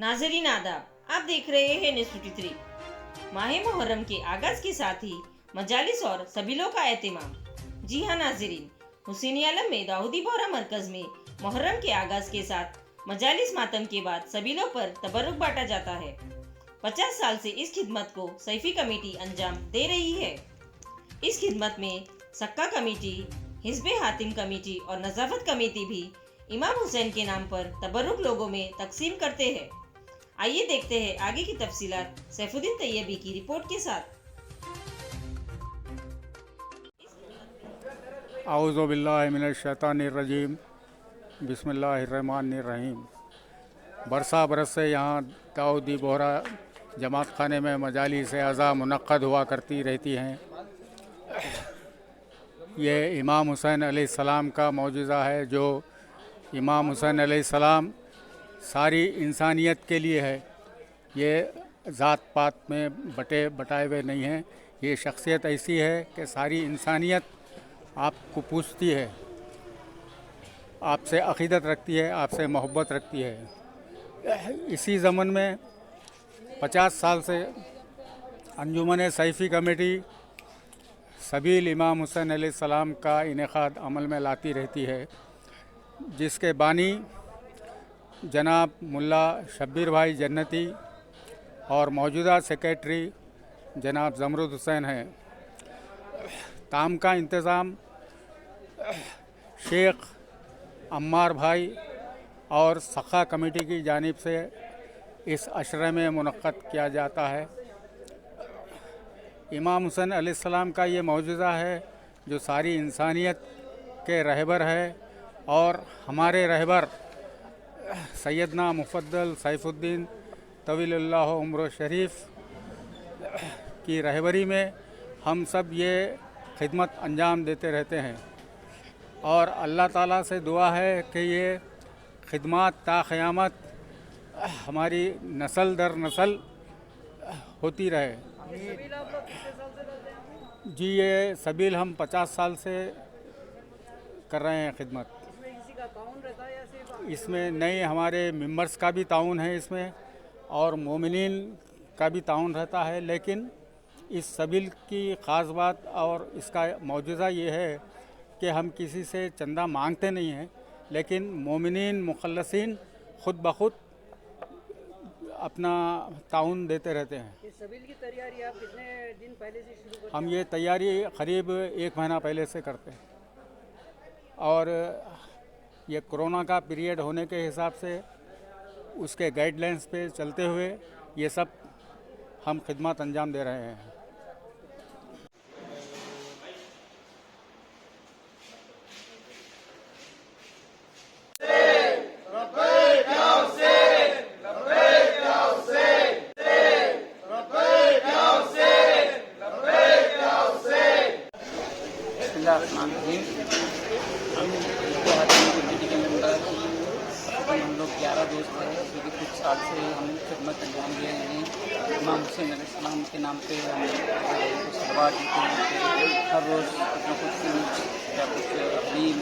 नाज़रीन आदाब, आप देख रहे हैं न्यूज़ 53। माह मुहर्रम के आगाज के साथ ही मजालिस और सबीलों का एहतमाम। जी हाँ नाज़रीन, हुसैनी आलम में दाऊदी बोहरा मरकज में मुहर्रम के आगाज के साथ मजालिस मातम के बाद सबीलों पर तबर्रुक बांटा जाता है। 50 साल से इस खिदमत को सैफी कमेटी अंजाम दे रही है। इस खिदमत में सक्का कमेटी, हिज़्बे हातिम कमेटी और नज़ाफत कमेटी भी इमाम हुसैन के नाम पर तबर्रुक लोगों में तकसीम करते हैं। आइए देखते हैं आगे की तफसीलात सैफुद्दीन तैयबी की रिपोर्ट के साथ। आऊज़ु बिल्लाहि मिनश शैतानिर रजीम, बिस्मिल्लाहिर्रहमानिर्रहीम। बरस से यहाँ दाऊदी बोहरा जमात खाने में मजालिस अज़ा मुनक्कद हुआ करती रहती हैं। ये इमाम हुसैन अलैहिस्सलाम का मौजज़ा है, जो इमाम हुसैन अलैहिस्सलाम सारी इंसानियत के लिए है। ये ज़ात पात में बटाए हुए नहीं हैं। ये शख्सियत ऐसी है कि सारी इंसानियत आपको पूछती है, आपसे अक़ीदत रखती है, आपसे मोहब्बत रखती है। इसी ज़मन में 50 साल से अंजुमन सैफ़ी कमेटी सबील इमाम हुसैन अलैहिस्सलाम का इनेकाद अमल में लाती रहती है, जिसके बानी जनाब मुल्ला शब्बीर भाई जन्नती और मौजूदा सेक्रेटरी जनाब ज़मरुद हुसैन हैं। ताम का इंतज़ाम शेख अम्मार भाई और सखा कमेटी की जानिब से इस अशरे में मुनक्कद किया जाता है। इमाम हुसैन अलैहिस्सलाम का ये मौजज़ा है जो सारी इंसानियत के रहबर है, और हमारे रहबर सैयदना मुफद्दल सैफुद्दीन तवीलुल्लाह उम्र शरीफ की रहबरी में हम सब ये खिदमत अंजाम देते रहते हैं। और अल्लाह ताला से दुआ है कि ये खिदमत ता क़यामत हमारी नस्ल दर नस्ल होती रहे। जी, ये सबील हम 50 साल से कर रहे हैं खिदमत। इसमें नए हमारे मेंबर्स का भी ताउन है इसमें, और मोमिनीन का भी ताउन रहता है। लेकिन इस सबील की ख़ास बात और इसका मौजज़ा ये है कि हम किसी से चंदा मांगते नहीं हैं, लेकिन मोमिनीन मुखल्लसीन ख़ुद ब खुद अपना ताउन देते रहते हैं। इस सबील की तैयारी आप कितने दिन पहले से शुरू करते हैं? हम ये तैयारी करीब 1 महीना पहले से करते हैं, और ये कोरोना का पीरियड होने के हिसाब से उसके गाइडलाइंस पे चलते हुए ये सब हम खिदमत अंजाम दे रहे हैं। हम लोग 11 दोस्त हैं, जो कि कुछ साल से हम खिदमत अंजाम दे रहे हैं। इमाम हुसैन अलैहिस्सलाम के नाम पे हम सलवार देते हैं। हर रोज़ कुछ न कुछ फ्रूट या कुछ हलीम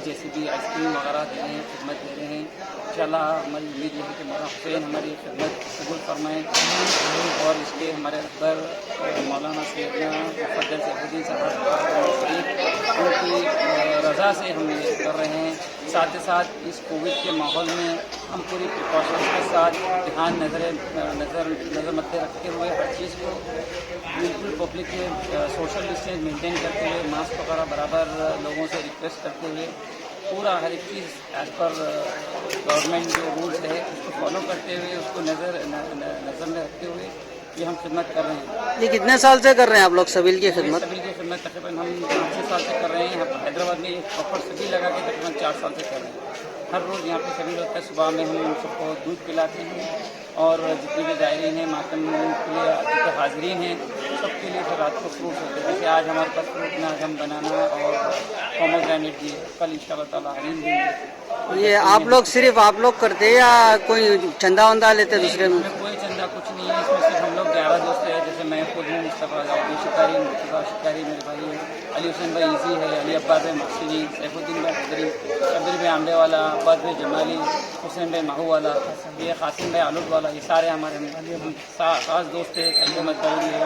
जैसे भी आइसक्रीम वगैरह दे रहे हैं, खिदमत दे रहे हैं। इंशाल्लाह हमारी उम्मीद है कि मौलाना हुसैन हमारी खिदमत कबूल फरमाएँ, और इसके हमारे अकबर मौलाना सैयदना मुफद्दल सैफुद्दीन साहब उनकी रज़ा से हम ये कर रहे हैं। साथ ही साथ इस कोविड के माहौल में हम पूरी प्रिकॉशंस के साथ ध्यान नज़र मद्दे रखते हुए हर चीज़ को बिल्कुल पब्लिक में सोशल डिस्टेंस मेंटेन करते हुए, मास्क वगैरह बराबर लोगों से रिक्वेस्ट करते हुए, पूरा हर एक चीज़ एज़ पर गवर्नमेंट जो रूल्स है उसको फॉलो करते हुए, उसको नज़र में रखते हुए ये हम खिदमत कर रहे हैं। ये कितने साल से कर रहे हैं आप लोग सबील की खिदमत? सबील की खिदमत तकरीबन हम 5-6 साल से कर रहे हैं। यहाँ पर हैदराबाद में एक प्रॉपर सबील लगा के तकरीबन 4 साल से कर रहे हैं। हर रोज़ यहाँ पे सबील होता है। सुबह में हम सबको दूध पिलाते हैं, और जितने भी ज़ायरीन हैं, मातम के लिए जितने हाज़रीन हैं, सबके लिए फिर रात को फ्रूट होते हैं। जैसे आज हमारे पास फ्रूट में आज हम बनाना और पोमोग्रेनेट दिए, कल इंशाअल्लाह ताला हलीम देंगे। ये आप लोग सिर्फ आप लोग करते हैं या कोई चंदा वंदा लेते दूसरे में? कोई चंदा कुछ नहीं है इसमें। सिर्फ हम लोग 11 दोस्त हैं। जैसे मैं खुद हूँ, मुस्तफ़ा दाऊदी शिकारी, मुस्तफ़ा शिकारी मेरे भाई हैं, अली हुसैन भाई इजी है, अली अब्बास भाई मक्सिनी, सैफुद्दीन भाई हैदरी, शब्बीर भाई आमले वाला, अब्बास भाई जमाली, हुसैन भाई महू वाला, ये कासिम भाई आलूट वाला, ये सारे हमारे ख़ास दोस्त थे। अहमद दाऊदी है,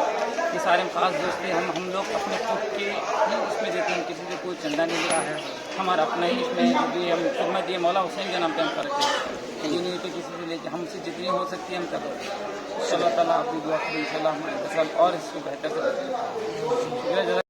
ये सारे खास दोस्त थे। हम लोग अपने खुद के ही इसमें देते हैं, किसी से कोई चंदा नहीं लिया है, हमारा अपना ही इसमें जो हम खिदमत ये मौला हुसैन के नाम पे हम करते हैं। ये नहीं कि किसी से लेके, हमसे जितनी हो सकती है हम कर रहे हैं। अल्लाह ताला आपकी दुआ करें, इंशाल्लाह हमारे और इसको बेहतर से